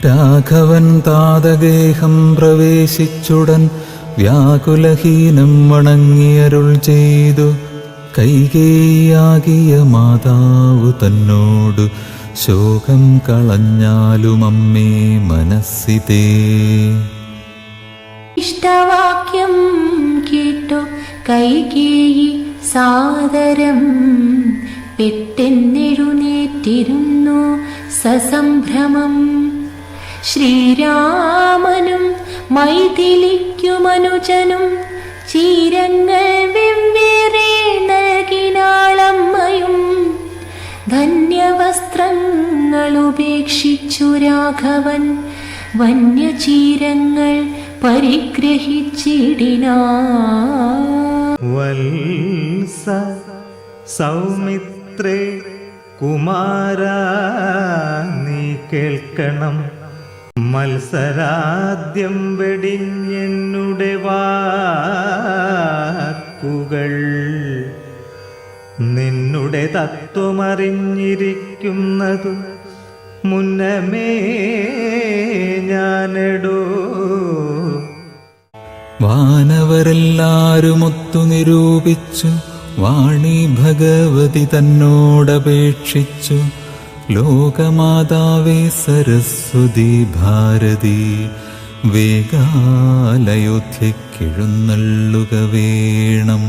രാഘവൻ താതഗേഹം പ്രവേശിച്ചുടൻ വ്യാകുലഹീനം വണങ്ങിയരുൾ ചെയ്തു. കൈകേയിയാകിയ മാതാവു തന്നോടു ശോകം കളഞ്ഞാലും അമ്മേ മനസ്സിതേ. ഇഷ്ടവാക്യം കേട്ടു കൈകേയി സാദരം പെട്ടെന്നെഴുന്നേറ്റിരുന്നു സസംഭ്രമം. ശ്രീരാമനും മൈഥിലിക്കുമനുജനും ചീരങ്ങൾ വെവ്വേറെ നൽകിനാളമ്മയും. ധന്യവസ്ത്രങ്ങൾ ഉപേക്ഷിച്ചു രാഘവൻ വന്യചീരങ്ങൾ പരിഗ്രഹിച്ചിടിനാൻ. വത്സ സൗമിത്രേ കുമാരാ നീ കേൾക്കണം. മത്സരാദ്യം വെടിഞ്ഞെന്നുടെ വാക്കുകൾ. നിന്നുടെ തത്വമറിഞ്ഞിരിക്കുന്നതു മുന്നമേ ഞാനെടോ. വാനവരെല്ലാരുമൊത്തു നിരൂപിച്ചു വാണി ഭഗവതി തന്നോടപേക്ഷിച്ചു. ലോകമാതാവേ സരസ്വതി ഭാരതി വേഗാലയോധ്യക്കെഴുന്നള്ളുക വേണം.